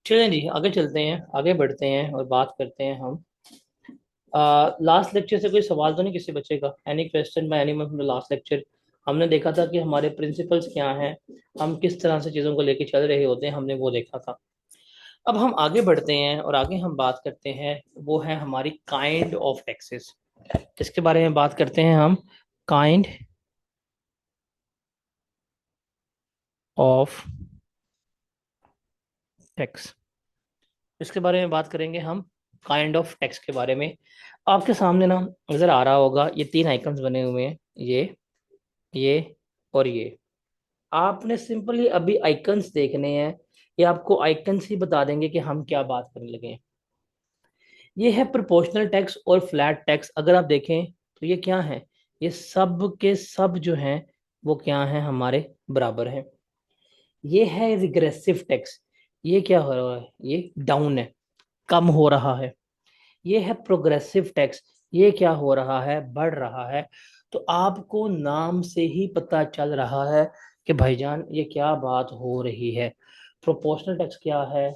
चलें जी, आगे चलते हैं, आगे बढ़ते हैं और बात करते हैं हम। लास्ट लेक्चर से कोई सवाल तो नहीं किसी बच्चे का? Any question by anyone from the last lecture? हमने देखा था कि हमारे प्रिंसिपल्स क्या हैं, हम किस तरह से चीज़ों को लेके चल रहे होते हैं, हमने वो देखा था। अब हम आगे बढ़ते हैं और आगे हम बात करते हैं, वो है हमारी काइंड ऑफ टैक्सेस। इसके बारे में बात करते हैं हम, काइंड ऑफ टैक्स। इसके बारे में बात करेंगे हम, काइंड ऑफ टैक्स के बारे में। आपके सामने ना नजर आ रहा होगा, ये तीन आइकन्स बने हुए हैं, ये और ये। आपने सिंपली अभी आइकन्स देखने हैं, ये आपको आइकन्स ही बता देंगे कि हम क्या बात करने लगे हैं। ये है प्रोपोर्शनल टैक्स और फ्लैट टैक्स। अगर आप देखें तो ये क्या है, ये सब के सब जो हैं वो क्या हैं, हमारे बराबर हैं। ये है रिग्रेसिव टैक्स, ये क्या हो रहा है, ये डाउन है, कम हो रहा है। ये है प्रोग्रेसिव टैक्स, ये क्या हो रहा है, बढ़ रहा है। तो आपको नाम से ही पता चल रहा है कि भाईजान ये क्या बात हो रही है। प्रोपोर्शनल टैक्स क्या है,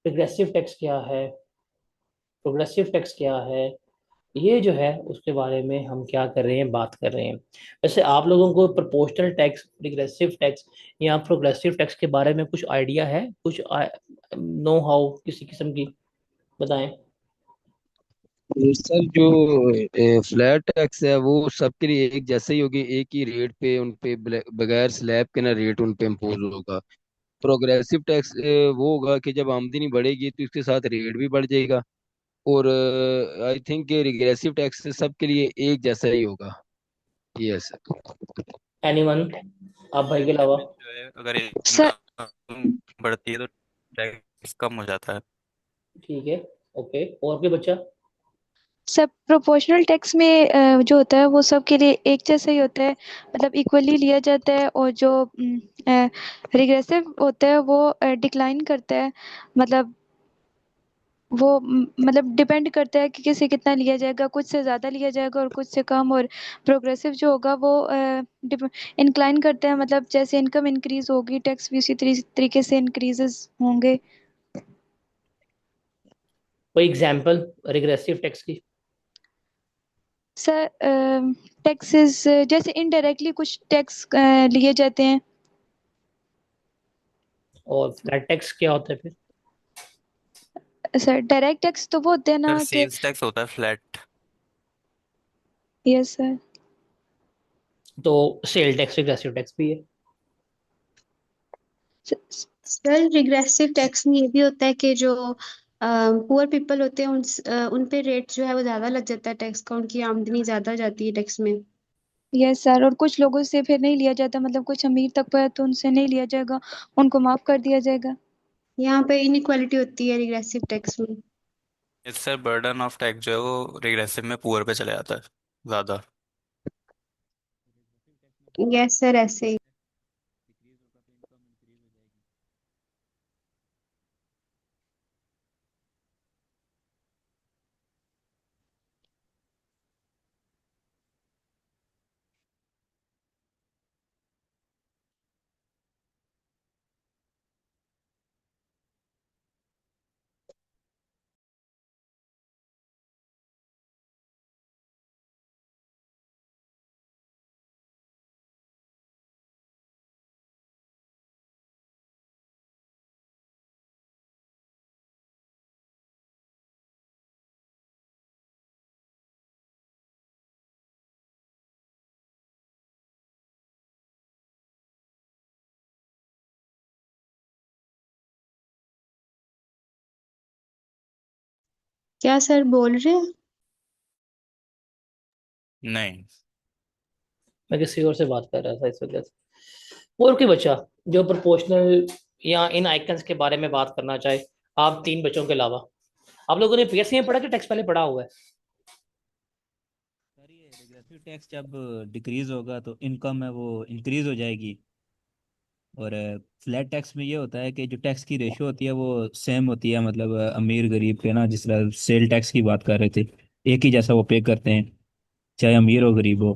रिग्रेसिव टैक्स क्या है, प्रोग्रेसिव टैक्स क्या है, ये जो है उसके बारे में हम क्या कर रहे हैं, बात कर रहे हैं। वैसे आप लोगों को प्रोपोर्शनल टैक्स, रिग्रेसिव टैक्स या प्रोग्रेसिव टैक्स के बारे में कुछ आइडिया है, कुछ नो हाउ किसी किस्म की, बताएं। सर जो फ्लैट टैक्स है वो सबके लिए एक जैसे ही होगी, एक ही रेट पे उन पे बगैर स्लैब के ना रेट उन पे इम्पोज होगा। प्रोग्रेसिव टैक्स वो होगा कि जब आमदनी बढ़ेगी तो इसके साथ रेट भी बढ़ जाएगा। और आई थिंक रिग्रेसिव टैक्स सबके लिए एक जैसा ही होगा। यस। एनीवन, आप भाई के फ्लैट अलावा? में जो है अगर सर इनकम बढ़ती है तो टैक्स कम हो जाता है। ठीक है, ओके, और कोई बच्चा? सर प्रोपोर्शनल टैक्स में जो होता है वो सबके लिए एक जैसा ही होता है, मतलब इक्वली लिया जाता है। और जो रिग्रेसिव होता है वो डिक्लाइन करता है। मतलब वो मतलब डिपेंड करता है कि किसे कितना लिया जाएगा, कुछ से ज़्यादा लिया जाएगा और कुछ से कम। और प्रोग्रेसिव जो होगा वो इंक्लाइन करता है, मतलब जैसे इनकम इंक्रीज होगी टैक्स भी उसी तरीके से इंक्रीजेस होंगे। कोई एग्जांपल रिग्रेसिव टैक्स की? सर टैक्सेस जैसे इनडायरेक्टली कुछ टैक्स लिए जाते हैं। और फ्लैट टैक्स क्या होता है फिर? सर डायरेक्ट टैक्स तो वो होते हैं सर ना कि। सेल्स टैक्स होता है फ्लैट। Yes sir. तो सेल टैक्स रिग्रेसिव टैक्स भी है। सर रिग्रेसिव टैक्स में ये भी होता है कि जो पुअर पीपल होते हैं उन पे रेट जो है वो ज्यादा लग जाता है टैक्स का, उनकी आमदनी ज्यादा जाती है टैक्स में। यस सर, और कुछ लोगों से फिर नहीं लिया जाता, मतलब कुछ अमीर तक पर है तो उनसे नहीं लिया जाएगा, उनको माफ कर दिया जाएगा। यहाँ पे इनइक्वालिटी होती है रिग्रेसिव टैक्स में। इससे बर्डन ऑफ टैक्स जो है वो रिग्रेसिव में पुअर पे चले जाता है ज़्यादा। यस सर, ऐसे ही। क्या सर बोल रहे हैं? नहीं। मैं किसी और से बात कर रहा था इस वजह से। और कोई बच्चा जो प्रोपोर्शनल या इन आइकन्स के बारे में बात करना चाहे, आप तीन बच्चों के अलावा? आप लोगों ने पीएससी में पढ़ा कि टैक्स पहले पढ़ा हुआ है? सर ये रिग्रेसिव टैक्स जब डिक्रीज होगा तो इनकम है वो इंक्रीज हो जाएगी। और फ्लैट टैक्स में ये होता है कि जो टैक्स की रेशो होती है वो सेम होती है, मतलब अमीर गरीब के ना, जिस तरह सेल टैक्स की बात कर रहे थे, एक ही जैसा वो पे करते हैं, चाहे अमीर हो गरीब हो।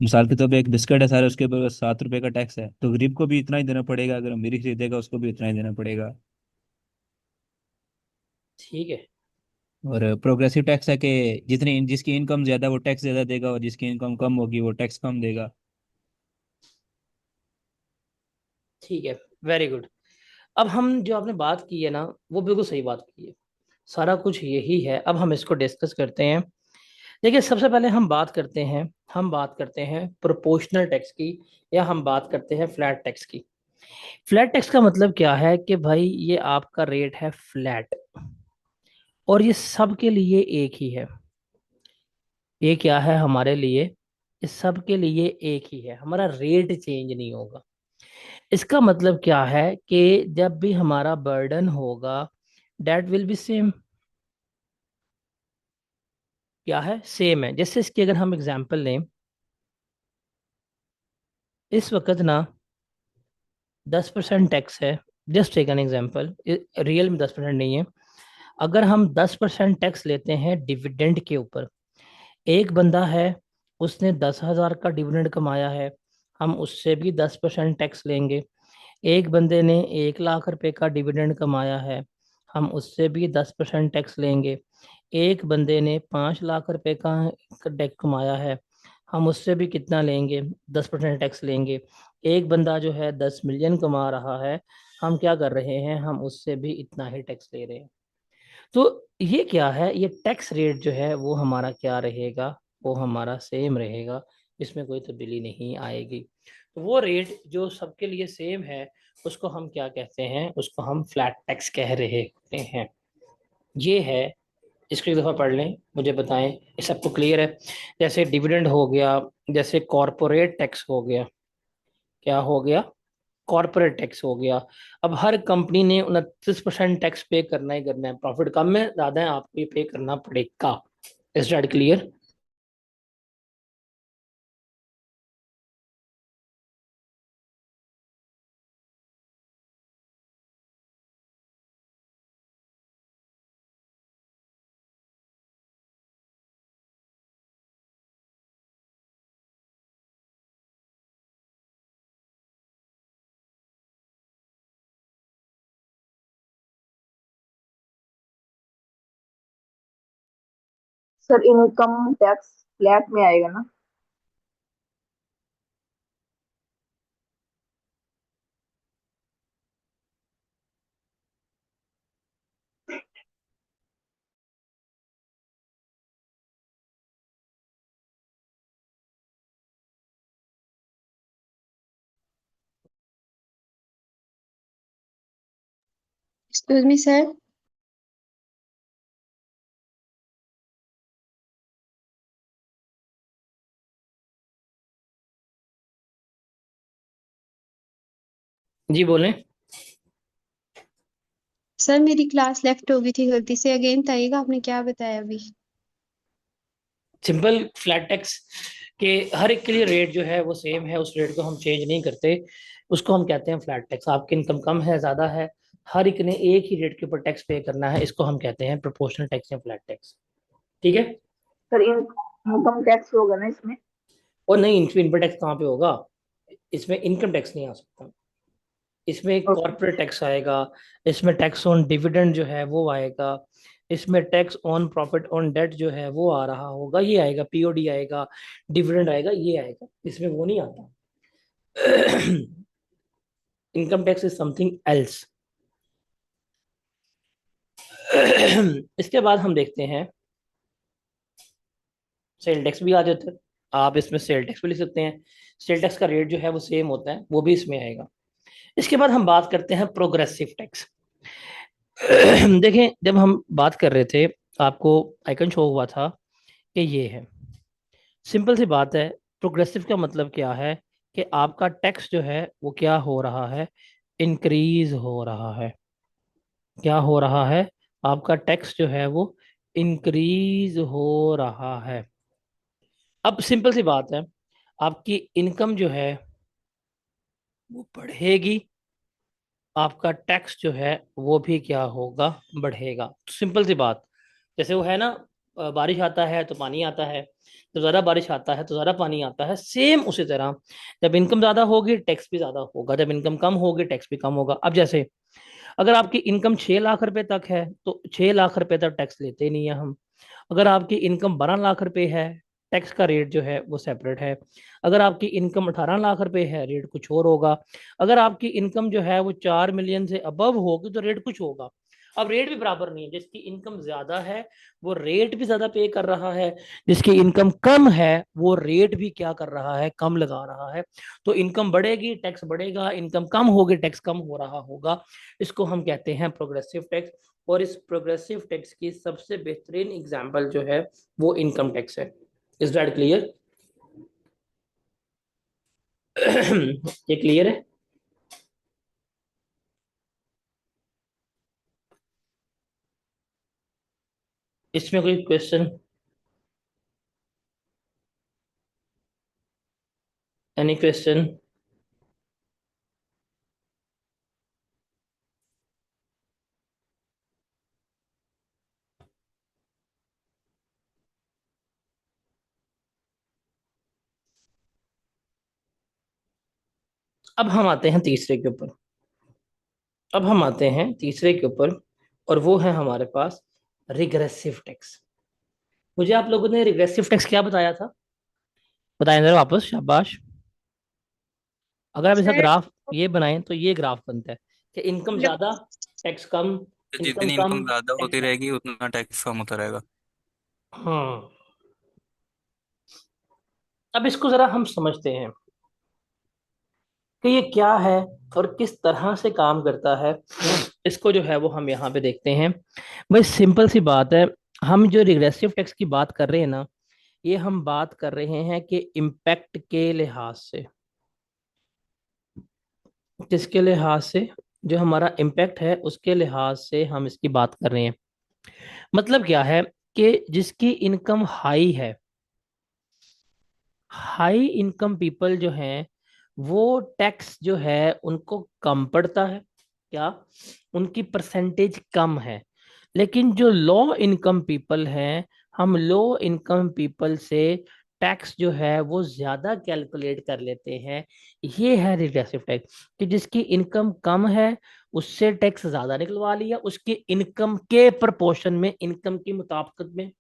मिसाल के तौर पे एक बिस्किट है सारे, उसके ऊपर 7 रुपए का टैक्स है, तो गरीब को भी इतना ही देना पड़ेगा, अगर अमीर खरीदेगा उसको भी इतना ही देना पड़ेगा। ठीक है। और प्रोग्रेसिव टैक्स है कि जितनी जिसकी इनकम ज्यादा वो टैक्स ज्यादा देगा, और जिसकी इनकम कम होगी वो टैक्स कम देगा। ठीक है, वेरी गुड। अब हम जो आपने बात की है ना, वो बिल्कुल सही बात की है। सारा कुछ यही है। अब हम इसको डिस्कस करते हैं। देखिए, सबसे पहले हम बात करते हैं प्रोपोर्शनल टैक्स की, या हम बात करते हैं फ्लैट टैक्स की। फ्लैट टैक्स का मतलब क्या है कि भाई ये आपका रेट है फ्लैट, और ये सबके लिए एक ही है। ये क्या है हमारे लिए? ये सबके लिए एक ही है, हमारा रेट चेंज नहीं होगा। इसका मतलब क्या है कि जब भी हमारा बर्डन होगा, डेट विल बी सेम। क्या है? सेम है। जैसे इसकी अगर हम एग्जांपल लें, इस वक्त ना 10% टैक्स है। Just take an example, real में 10% नहीं है। अगर हम 10% टैक्स लेते हैं डिविडेंड के ऊपर, एक बंदा है, उसने 10,000 का डिविडेंड कमाया है, हम उससे भी 10% टैक्स लेंगे। एक बंदे ने 1 लाख रुपए का डिविडेंड कमाया है, हम उससे भी 10% टैक्स लेंगे। एक बंदे ने 5 लाख रुपए का टैक्स कमाया है, हम उससे भी कितना लेंगे? 10% टैक्स लेंगे। एक बंदा जो है 10 मिलियन कमा रहा है, हम क्या कर रहे हैं? हम उससे भी इतना ही टैक्स ले रहे हैं। तो ये क्या है? ये टैक्स रेट जो है वो हमारा क्या रहेगा? वो हमारा सेम रहेगा, इसमें कोई तब्दीली नहीं आएगी। तो वो रेट जो सबके लिए सेम है, उसको हम क्या कहते हैं? उसको हम फ्लैट टैक्स कह रहे होते हैं। ये है। इसको एक दफ़ा पढ़ लें, मुझे बताएं ये सबको क्लियर है? जैसे डिविडेंड हो गया, जैसे कॉरपोरेट टैक्स हो गया। क्या हो गया? कॉरपोरेट टैक्स हो गया। अब हर कंपनी ने 29% टैक्स पे करना ही करना है। प्रॉफिट कम है ज़्यादा है, आपको ये पे करना पड़ेगा। Is that clear? Sir income tax flat में आएगा ना? Excuse me sir. जी बोलें। सर मेरी क्लास लेफ्ट हो गई थी गलती से, अगेन बताइएगा आपने क्या बताया अभी। सिंपल, फ्लैट टैक्स के हर एक के लिए रेट जो है वो सेम है, उस रेट को हम चेंज नहीं करते। उसको हम कहते हैं फ्लैट टैक्स। आपकी इनकम कम है ज़्यादा है, हर एक ने एक ही रेट के ऊपर टैक्स पे करना है। इसको हम कहते हैं प्रोपोर्शनल टैक्स या फ्लैट टैक्स। ठीक है? सर इनकम टैक्स होगा ना इसमें? और नहीं, इनकम टैक्स कहाँ पे होगा? इसमें इनकम टैक्स नहीं आ सकता। इसमें ओके। कॉर्पोरेट टैक्स आएगा, इसमें टैक्स ऑन डिविडेंड जो है वो आएगा, इसमें tax on profit on debt जो है वो आ रहा होगा, ये आएगा, पीओडी आएगा, डिविडेंड आएगा, ये आएगा। इसमें वो नहीं आता। Income tax is something else. इसके बाद हम देखते हैं सेल टैक्स भी आ जाता है। आप इसमें सेल टैक्स भी लिख सकते हैं। सेल टैक्स का रेट जो है वो सेम होता है, वो भी इसमें आएगा। इसके बाद हम बात करते हैं प्रोग्रेसिव टैक्स। देखें, जब हम बात कर रहे थे, आपको आइकन शो हुआ था कि ये है। सिंपल सी बात है। प्रोग्रेसिव का मतलब क्या है? कि आपका टैक्स जो है वो क्या हो रहा है? इंक्रीज हो रहा है। क्या हो रहा है? आपका टैक्स जो है वो इंक्रीज हो रहा है। अब सिंपल सी बात है, आपकी इनकम जो है वो बढ़ेगी, आपका टैक्स जो है वो भी क्या होगा? बढ़ेगा। सिंपल सी बात। जैसे वो है ना, बारिश आता है तो पानी आता है, तो ज़्यादा बारिश आता है तो ज़्यादा पानी आता है। सेम उसी तरह जब इनकम ज़्यादा होगी टैक्स भी ज़्यादा होगा, जब इनकम कम होगी टैक्स भी कम होगा। अब जैसे अगर आपकी इनकम 6 लाख रुपए तक है तो 6 लाख रुपए तक टैक्स लेते ही नहीं है हम। अगर आपकी इनकम 12 लाख रुपए है, टैक्स का रेट जो है वो सेपरेट है। अगर आपकी इनकम 18 लाख रुपए है, रेट कुछ और होगा। अगर आपकी इनकम जो है वो 4 मिलियन से अबव होगी तो रेट कुछ होगा। अब रेट भी बराबर नहीं है, जिसकी इनकम ज्यादा है वो रेट भी ज्यादा पे कर रहा है, जिसकी इनकम कम है वो रेट भी क्या कर रहा है, कम लगा रहा है। तो इनकम बढ़ेगी टैक्स बढ़ेगा, इनकम कम होगी टैक्स कम हो रहा होगा। इसको हम कहते हैं प्रोग्रेसिव टैक्स। और इस प्रोग्रेसिव टैक्स की सबसे बेहतरीन एग्जांपल जो है वो इनकम टैक्स है। Is that clear? ये क्लियर है? इसमें कोई क्वेश्चन, एनी क्वेश्चन? अब हम आते हैं तीसरे के ऊपर। अब हम आते हैं तीसरे के ऊपर और वो है हमारे पास रिग्रेसिव टैक्स। मुझे आप लोगों ने रिग्रेसिव टैक्स क्या बताया था? बताएं जरा वापस, शाबाश। अगर आप इसका सर ग्राफ ये बनाएं तो ये ग्राफ बनता है कि इनकम ज्यादा टैक्स कम, इनकम जितनी कम इनकम ज्यादा टैक्स होती ज्यादा। रहेगी उतना टैक्स कम होता रहेगा। हाँ, अब इसको जरा हम समझते हैं कि ये क्या है और किस तरह से काम करता है। इसको जो है वो हम यहाँ पे देखते हैं। भाई सिंपल सी बात है, हम जो रिग्रेसिव टैक्स की बात कर रहे हैं ना, ये हम बात कर रहे हैं कि इम्पैक्ट के लिहाज से। किसके लिहाज से? जो हमारा इम्पैक्ट है उसके लिहाज से हम इसकी बात कर रहे हैं। मतलब क्या है कि जिसकी इनकम हाई है, हाई इनकम पीपल जो हैं वो टैक्स जो है उनको कम पड़ता है। क्या? उनकी परसेंटेज कम है। लेकिन जो लो इनकम पीपल हैं, हम लो इनकम पीपल से टैक्स जो है वो ज्यादा कैलकुलेट कर लेते हैं। ये है रिग्रेसिव टैक्स कि जिसकी इनकम कम है उससे टैक्स ज्यादा निकलवा लिया, उसकी इनकम के प्रोपोर्शन में, इनकम की मुताबिकत में।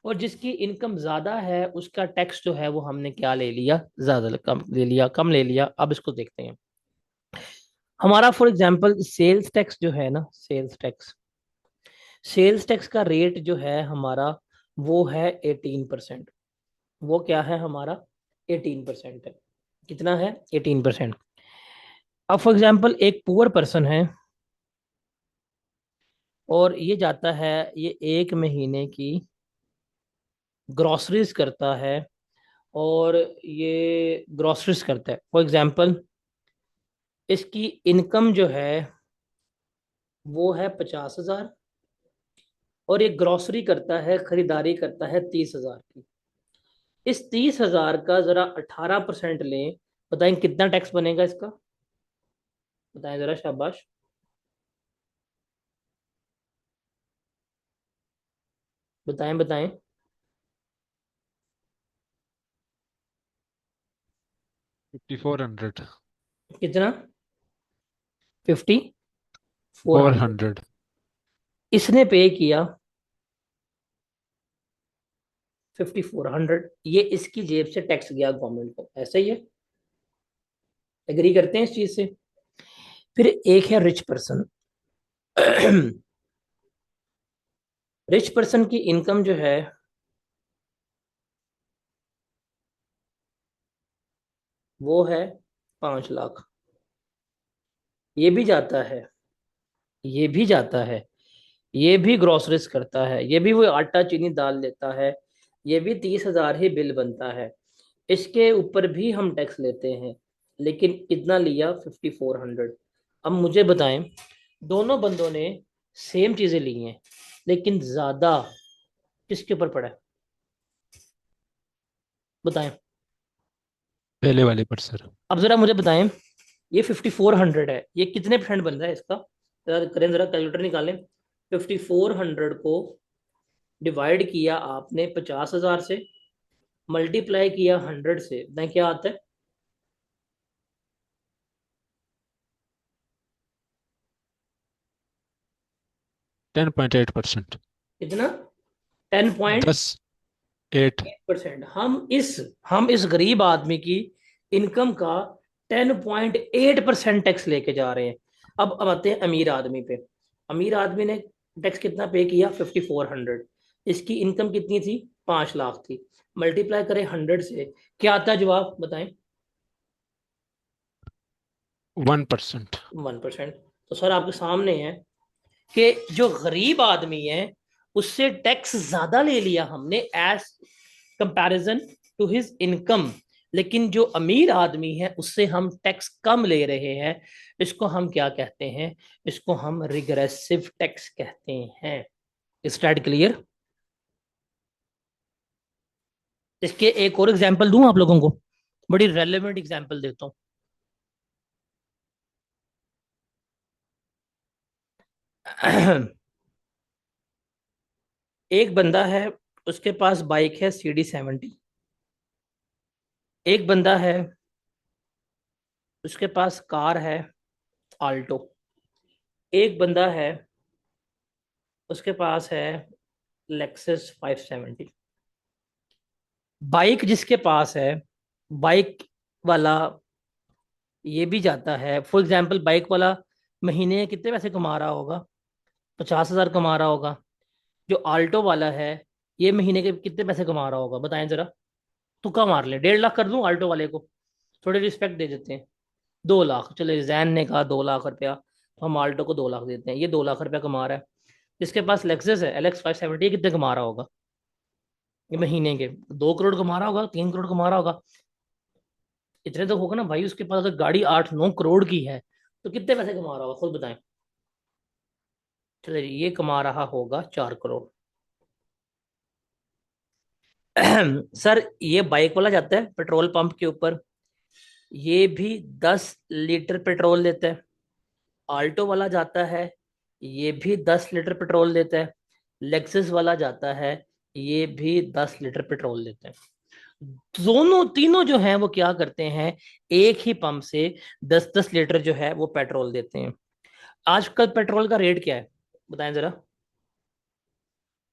और जिसकी इनकम ज्यादा है उसका टैक्स जो है वो हमने क्या ले लिया, ज्यादा कम ले लिया, कम ले लिया। अब इसको देखते हैं। हमारा फॉर एग्जांपल सेल्स टैक्स जो है ना, सेल्स टैक्स, सेल्स टैक्स का रेट जो है हमारा वो है 18%। वो क्या है हमारा? 18% है। कितना है? 18%। अब फॉर एग्जांपल एक पुअर पर्सन है और ये जाता है, ये एक महीने की ग्रोसरीज करता है और ये ग्रोसरीज करता है। फॉर एग्जांपल इसकी इनकम जो है वो है 50,000 और ये ग्रोसरी करता है, खरीदारी करता है 30,000 की। इस 30,000 का जरा 18% लें, बताएं कितना टैक्स बनेगा इसका? बताएं जरा, शाबाश। बताएं बताएं। 5400। कितना? 5400। 400। इसने पे किया 5400, ये इसकी जेब से टैक्स गया गवर्नमेंट को, ऐसा ही है? एग्री करते हैं इस चीज से? फिर एक है रिच पर्सन। रिच पर्सन की इनकम जो है वो है 5 लाख। ये भी जाता है, ये भी जाता है, ये भी ग्रोसरीज करता है, ये भी वो आटा चीनी दाल लेता है, ये भी 30,000 ही बिल बनता है। इसके ऊपर भी हम टैक्स लेते हैं, लेकिन कितना लिया? 5400। अब मुझे बताएं, दोनों बंदों ने सेम चीजें ली हैं लेकिन ज्यादा किसके ऊपर पड़ा है? बताएं। पहले वाले पर सर। अब जरा मुझे बताएं, ये 5400 है, ये कितने परसेंट बन रहा है इसका? जरा करें, जरा कैलकुलेटर निकालें। 5400 को डिवाइड किया आपने 50,000 से, मल्टीप्लाई किया 100 से, बताएं क्या आता है? 10.8%। कितना? 10.8%। 10.8। हम इस गरीब आदमी की इनकम का 10.8% टैक्स लेके जा रहे हैं। अब आते हैं अमीर आदमी पे। अमीर आदमी ने टैक्स कितना पे किया? 5400। इसकी इनकम कितनी थी? 5 लाख थी। मल्टीप्लाई करें 100 से, क्या आता है जवाब बताएं? 1%। 1%। तो सर आपके सामने है कि जो गरीब आदमी है उससे टैक्स ज्यादा ले लिया हमने as comparison to his income, लेकिन जो अमीर आदमी है उससे हम टैक्स कम ले रहे हैं। इसको हम क्या कहते हैं? इसको हम रिग्रेसिव टैक्स कहते हैं। स्टैट क्लियर? इसके एक और एग्जांपल दूं आप लोगों को, बड़ी रेलेवेंट एग्जांपल देता हूं। एक बंदा है, उसके पास बाइक है CD 70। एक बंदा है, उसके पास कार है आल्टो। एक बंदा है, उसके पास है लेक्सस 570। बाइक जिसके पास है, बाइक वाला ये भी जाता है, फॉर एग्जांपल बाइक वाला महीने के कितने पैसे कमा रहा होगा? 50,000 कमा रहा होगा। जो आल्टो वाला है, ये महीने के कितने पैसे कमा रहा होगा बताएं जरा? तुक्का मार ले, 1.5 लाख कर दूं आल्टो वाले को, थोड़ी रिस्पेक्ट दे देते हैं। 2 लाख, चले जैन ने कहा 2 लाख रुपया, तो हम आल्टो को 2 लाख देते हैं। ये 2 लाख रुपया कमा रहा है। जिसके पास लेक्सस है LX 570, कितने कमा रहा होगा ये महीने के? 2 करोड़ कमा रहा होगा, 3 करोड़ कमा रहा होगा। इतने तो होगा ना भाई। उसके पास अगर गाड़ी 8-9 करोड़ की है तो कितने पैसे कमा रहा होगा खुद बताएं? चलिए ये कमा रहा होगा 4 करोड़। सर ये बाइक वाला जाता है पेट्रोल पंप के ऊपर, ये भी 10 लीटर पेट्रोल देता है। आल्टो वाला जाता है, ये भी 10 लीटर पेट्रोल देता है। लेक्सस वाला जाता है, ये भी 10 लीटर पेट्रोल देता है। दोनों तीनों जो हैं वो क्या करते हैं? एक ही पंप से 10-10 लीटर जो है वो पेट्रोल देते हैं। आजकल पेट्रोल का रेट क्या है बताएं जरा?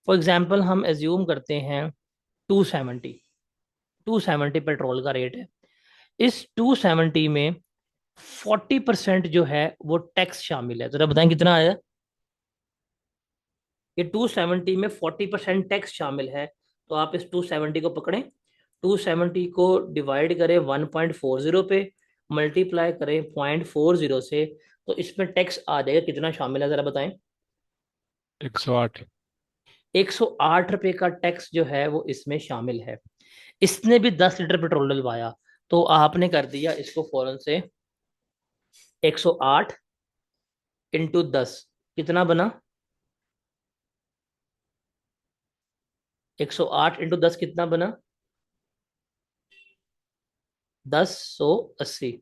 फॉर एग्जाम्पल हम एज्यूम करते हैं 270। 270 पेट्रोल का रेट है। इस 270 में 40% जो है वो टैक्स शामिल है। जरा बताएं कितना आया? ये 270 में 40% टैक्स शामिल है। तो आप इस 270 को पकड़ें, 270 को डिवाइड करें 1.40 पे, मल्टीप्लाई करें 0.40 से, तो इसमें टैक्स आ जाएगा कितना शामिल है जरा बताएं? 108। 108 रुपए का टैक्स जो है वो इसमें शामिल है। इसने भी 10 लीटर पेट्रोल डलवाया, तो आपने कर दिया इसको फौरन से 108 इंटू 10, कितना बना? 108 इंटू 10 कितना बना? 1080।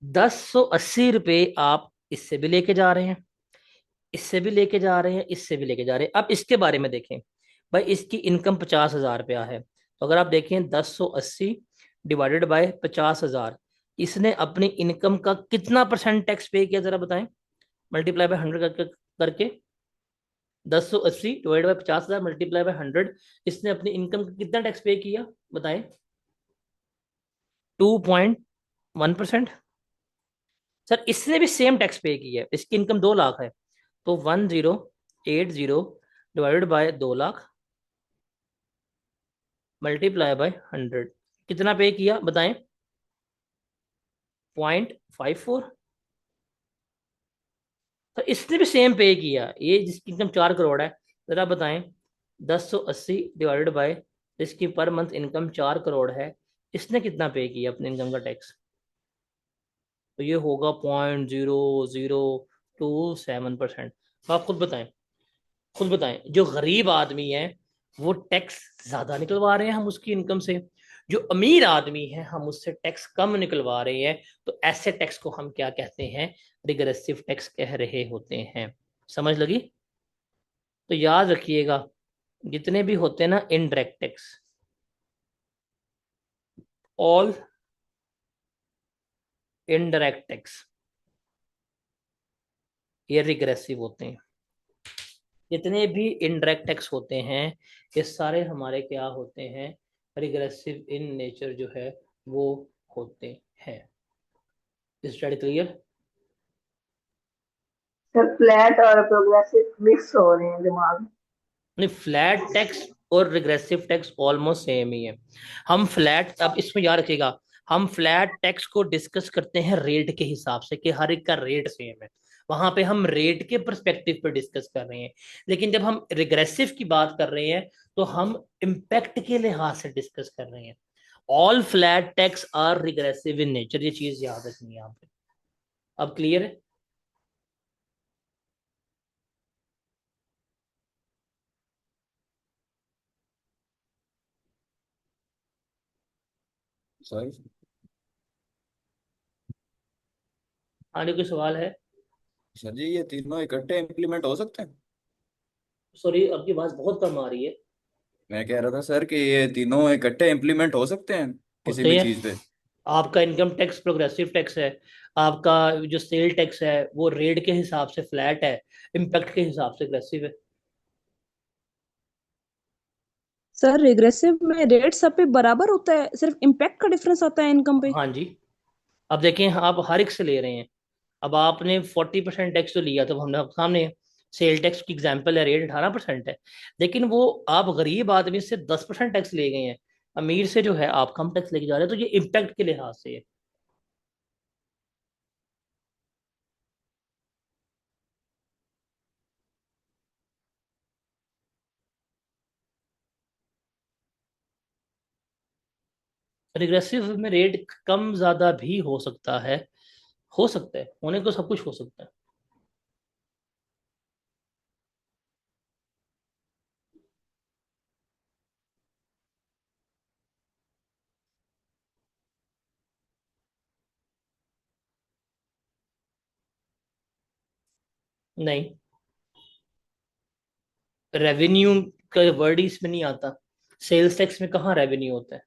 1080 रुपये आप इससे भी लेके जा रहे हैं, इससे भी लेके जा रहे हैं, इससे भी लेके जा रहे हैं। अब इसके बारे में देखें भाई, इसकी इनकम 50,000 रुपया है, तो अगर आप देखें 1080 डिवाइडेड बाय 50,000, इसने अपनी इनकम का कितना परसेंट टैक्स पे किया जरा बताएं? मल्टीप्लाई बाय 100 करके 1080 डिवाइड बाय 50,000 मल्टीप्लाई बाय 100, इसने अपनी इनकम का कितना टैक्स पे किया बताएं? 2.1%। सर इसने भी सेम टैक्स पे किया है, इसकी इनकम 2 लाख है, तो 1080 divided by 2 lakh multiply by 100, कितना पे किया बताएं? 0.54। तो इसने भी सेम पे किया, ये जिसकी इनकम 4 करोड़ है, जरा बताएं 1080 डिवाइडेड बाय इसकी पर मंथ इनकम 4 करोड़ है, इसने कितना पे किया अपने इनकम का टैक्स? तो ये होगा 0.0027%। तो आप खुद बताएं, खुद बताएं, जो गरीब आदमी है वो टैक्स ज्यादा निकलवा रहे हैं हम उसकी इनकम से, जो अमीर आदमी है हम उससे टैक्स कम निकलवा रहे हैं। तो ऐसे टैक्स को हम क्या कहते हैं? रिग्रेसिव टैक्स कह रहे होते हैं। समझ लगी? तो याद रखिएगा, जितने भी होते हैं ना indirect tax, all indirect tax ये रिग्रेसिव होते हैं। जितने भी इनडायरेक्ट टैक्स होते हैं ये सारे हमारे क्या होते हैं, रिग्रेसिव इन नेचर जो है वो होते हैं। Is that clear? Sir flat और प्रोग्रेसिव मिक्स हो रहे हैं दिमाग में। नहीं, फ्लैट टैक्स और रिग्रेसिव टैक्स ऑलमोस्ट सेम ही है। हम फ्लैट, अब इसमें याद रखिएगा, हम फ्लैट टैक्स को डिस्कस करते हैं रेट के हिसाब से कि हर एक का रेट सेम है, वहां पे हम रेट के पर्सपेक्टिव पे डिस्कस कर रहे हैं। लेकिन जब हम रिग्रेसिव की बात कर रहे हैं तो हम इम्पैक्ट के लिहाज से डिस्कस कर रहे हैं। All flat tax are regressive in nature, ये चीज याद रखनी है यहाँ पे। अब क्लियर है? सर आगे कोई सवाल है? सर जी ये तीनों इकट्ठे इम्प्लीमेंट हो सकते हैं? सॉरी, आपकी आवाज बहुत कम आ रही है। मैं कह रहा था सर कि ये तीनों इकट्ठे इम्प्लीमेंट हो सकते हैं किसी होते भी हैं। चीज पे? आपका इनकम टैक्स प्रोग्रेसिव टैक्स है, आपका जो सेल टैक्स है वो रेट के हिसाब से फ्लैट है, इम्पैक्ट के हिसाब से अग्रेसिव है। सर रिग्रेसिव में रेट सब पे बराबर होता है, सिर्फ इम्पैक्ट का डिफरेंस आता है इनकम पे। हाँ जी। अब देखें, आप हर एक से ले रहे हैं। अब आपने 40% टैक्स तो लिया, तो हमने आपके सामने है, सेल टैक्स की एग्जाम्पल है, रेट 18% है। लेकिन वो आप गरीब आदमी से 10% टैक्स ले गए हैं, अमीर से जो है आप कम टैक्स लेके जा रहे हैं, तो ये इम्पैक्ट के लिहाज से है। रिग्रेसिव में रेट कम ज्यादा भी हो सकता है, हो सकता है, होने को सब कुछ हो सकता है। नहीं, रेवेन्यू का वर्ड ही इसमें नहीं आता। सेल्स टैक्स में कहाँ रेवेन्यू होता है?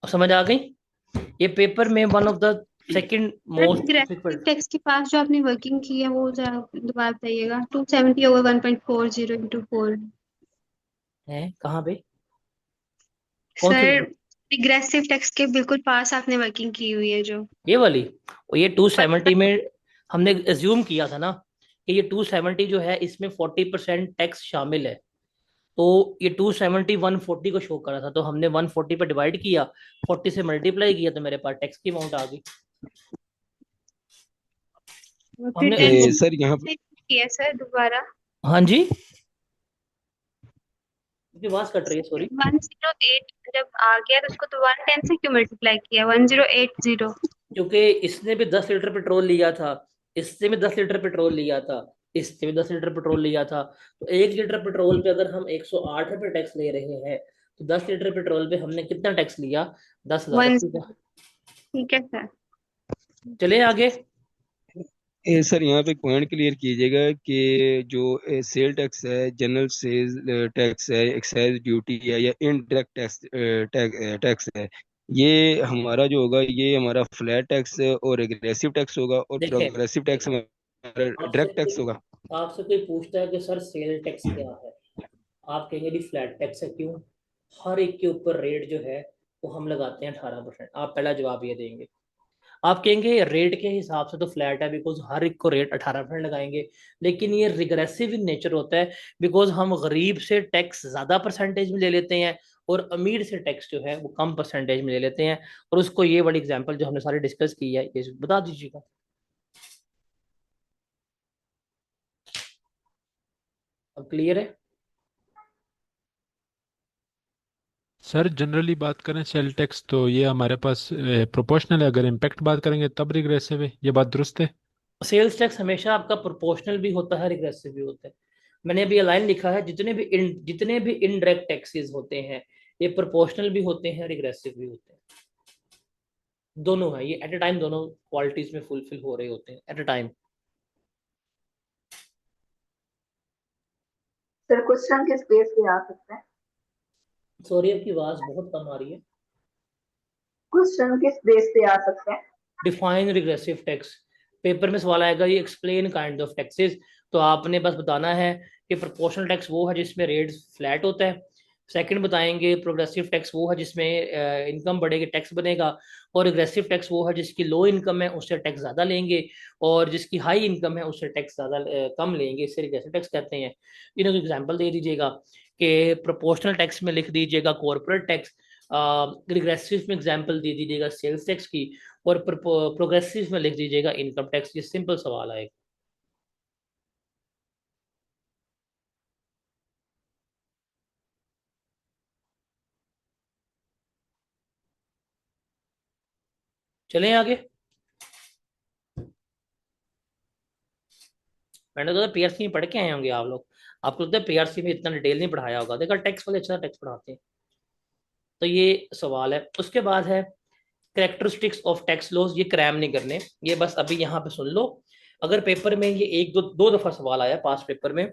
अब समझ आ गई? ये पेपर में one of the second most regressive difficult tax के पास जो आपने वर्किंग की है वो जरा दोबारा बताइएगा। 270/1.40 × 4। है। कहाँ पे? कौन सी? सर रिग्रेसिव टैक्स के बिल्कुल पास आपने वर्किंग की हुई है जो ये वाली? और ये 270 में हमने एज्यूम किया था ना कि ये 270 जो है इसमें 40% टैक्स शामिल है। तो ये 270 140 को शो कर रहा था, तो हमने 140 पे डिवाइड किया, 40 से मल्टीप्लाई किया, तो मेरे पास टैक्स की अमाउंट आ गई। फिर हमने सर यहाँ पे किया सर दोबारा। हाँ जी, आपकी आवाज कट रही है, सॉरी। 108 जब आ गया तो उसको तो 110 से क्यों मल्टीप्लाई किया? 1080। क्योंकि इसने भी 10 लीटर पेट्रोल लिया था, इससे भी 10 लीटर पेट्रोल लिया था, इससे भी 10 लीटर पेट्रोल लिया था। तो 1 लीटर पेट्रोल पे अगर हम 108 रुपये टैक्स ले रहे हैं, तो 10 लीटर पेट्रोल पे हमने कितना टैक्स लिया? 10,000 वन का। ठीक है सर। चले आगे। सर यहाँ पे एक पॉइंट क्लियर कीजिएगा कि जो सेल टैक्स है, जनरल सेल टैक्स है, एक्साइज ड्यूटी है, या इनडायरेक्ट टैक्स टैक्स है, ये हमारा जो होगा ये हमारा फ्लैट टैक्स और एग्रेसिव टैक्स होगा, और देखें, प्रोग्रेसिव टैक्स हमारा आपसे डायरेक्ट टैक्स होगा। आपसे कोई पूछता है कि सर सेल टैक्स क्या है, आप कहेंगे जी फ्लैट टैक्स है। क्यों? हर एक के ऊपर रेट जो है वो हम लगाते हैं 18%। आप पहला जवाब ये देंगे। आप कहेंगे रेट के हिसाब से तो फ्लैट है, बिकॉज हर एक को रेट 18% लगाएंगे। लेकिन ये रिग्रेसिव इन नेचर होता है, बिकॉज हम गरीब से टैक्स ज्यादा परसेंटेज में ले लेते हैं और अमीर से टैक्स जो है वो कम परसेंटेज में ले लेते हैं। और उसको ये वाली एग्जांपल जो हमने सारी डिस्कस की है ये बता दीजिएगा। अब क्लियर है? सर जनरली बात करें सेल टैक्स तो ये हमारे पास प्रोपोर्शनल है, अगर इम्पैक्ट बात करेंगे तब रिग्रेसिव है, ये बात दुरुस्त है? सेल्स टैक्स हमेशा आपका प्रोपोर्शनल भी होता है, रिग्रेसिव भी होता है। मैंने अभी लाइन लिखा है, जितने भी इनडायरेक्ट टैक्सेस होते हैं ये प्रोपोर्शनल भी होते हैं, रिग्रेसिव भी होते हैं, दोनों है ये, एट अ टाइम दोनों क्वालिटीज में फुलफिल हो रहे होते हैं at a time. Sir question किस बेस पे आ सकते हैं? सॉरी आपकी आवाज बहुत कम आ रही है। क्वेश्चन किस बेस पे आ सकते हैं? डिफाइन रिग्रेसिव टैक्स, पेपर में सवाल आएगा ये एक्सप्लेन काइंड ऑफ टैक्सेस, तो आपने बस बताना है कि प्रोपोर्शनल टैक्स वो है जिसमें रेट फ्लैट होता है, सेकंड बताएंगे प्रोग्रेसिव टैक्स वो है जिसमें इनकम बढ़ेगी टैक्स बनेगा, और रिग्रेसिव टैक्स वो है जिसकी लो इनकम है उससे टैक्स ज़्यादा लेंगे, और जिसकी हाई इनकम है उससे टैक्स ज़्यादा कम लेंगे, इससे रिग्रेसिव टैक्स कहते हैं। इन्होंने एग्जाम्पल दे दीजिएगा कि प्रोपोर्शनल टैक्स में लिख दीजिएगा कॉर्पोरेट टैक्स, रिग्रेसिव में एग्जाम्पल दे दीजिएगा सेल्स टैक्स की, और प्रोग्रेसिव में लिख दीजिएगा इनकम टैक्स। ये सिंपल सवाल आएगा। चलें आगे। मैंने तो पीआरसी में पढ़ के आए होंगे आप लोग, आपको लगता है पीआरसी में इतना डिटेल नहीं पढ़ाया होगा, देखा टैक्स वाले अच्छा टैक्स पढ़ाते हैं। तो ये सवाल है। उसके बाद है करेक्टरिस्टिक्स ऑफ टैक्स लॉज, ये क्रैम नहीं करने, ये बस अभी यहाँ पे सुन लो। अगर पेपर में ये एक दो दो दफा सवाल आया पास पेपर में,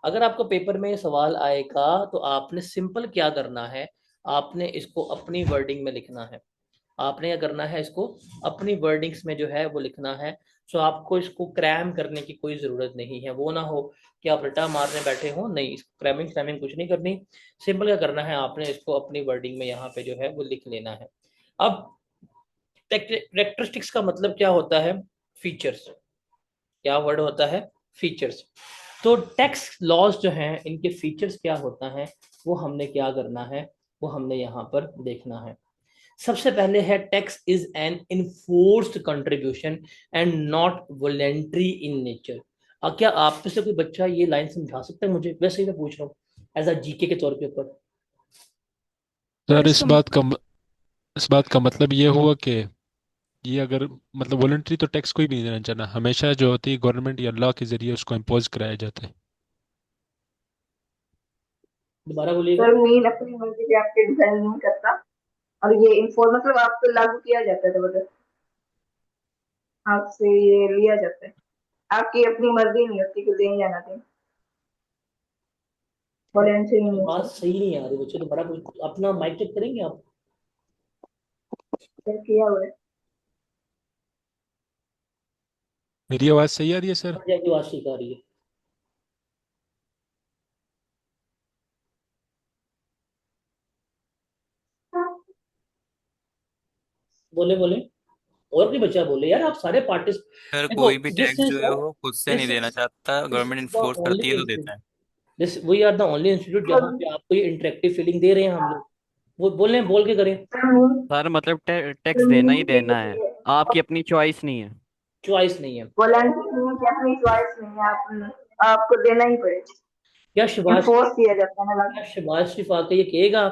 अगर आपको पेपर में सवाल आएगा तो आपने सिंपल क्या करना है, आपने इसको अपनी वर्डिंग में लिखना है, आपने क्या करना है इसको अपनी वर्डिंग्स में जो है वो लिखना है। सो आपको इसको क्रैम करने की कोई ज़रूरत नहीं है, वो ना हो कि आप रटा मारने बैठे हो, नहीं, इसको क्रैमिंग क्रैमिंग कुछ नहीं करनी, सिंपल क्या करना है आपने इसको अपनी वर्डिंग में यहाँ पे जो है वो लिख लेना है। अब कैरेक्टरिस्टिक्स का मतलब क्या होता है, फीचर्स, क्या वर्ड होता है, फीचर्स। तो टैक्स लॉज जो हैं इनके फीचर्स क्या होता है वो हमने क्या करना है, वो हमने यहाँ पर देखना है। सबसे पहले है tax is an enforced contribution and not voluntary in nature. क्या आप में से कोई बच्चा ये लाइन समझा सकता है मुझे, वैसे ही मैं पूछ रहा हूँ एज अ जीके के तौर के ऊपर। सर इसका इस बात का मतलब ये हुआ कि ये अगर मतलब वॉलंटरी तो टैक्स कोई भी नहीं देना चाहना, हमेशा जो होती है गवर्नमेंट या लॉ के जरिए उसको इम्पोज कराया जाता है। दोबारा बोलिएगा। सर मीन अपनी मर्जी पे आपके डिजाइन नहीं करता, और ये इन्फॉर्म मतलब आप पे लागू किया जाता है जबरदस्त, आपसे ये लिया जाता है, आपकी अपनी मर्जी नहीं होती कि दें या ना दें, वॉलेंटरी नहीं बात होता। सही नहीं आ रही बच्चे, दोबारा अपना माइक चेक करेंगे आप। सर किया हुआ है। मेरी आवाज़ सही आ रही है सर? मुझे आपकी आवाज ठीक आ रही है। बोले बोले, और भी बच्चा बोले यार, आप सारे पार्टिस, सर देखो कोई भी दिस टैक्स इज जो है वो खुद से नहीं दिस देना इज चाहता, this government is the enforce करती ओनली है तो देता इंस्टीट्यूट, है। This we are the only institute जहाँ पे आपको ये इंटरेक्टिव फीलिंग दे रहे हैं हम लोग। वो बोल रहे हैं, बोल के करें। सर मतलब टैक्स देना ही देना है, आपकी अपनी चॉइस नहीं है। चॉइस नहीं है। वॉलंटरी की अपनी चॉइस नहीं है, आपको देना ही पड़ेगा, क्या शबाश, इन्फोर्स किया जाता है ना। क्या शबाज शरीफ आके ये कहेगा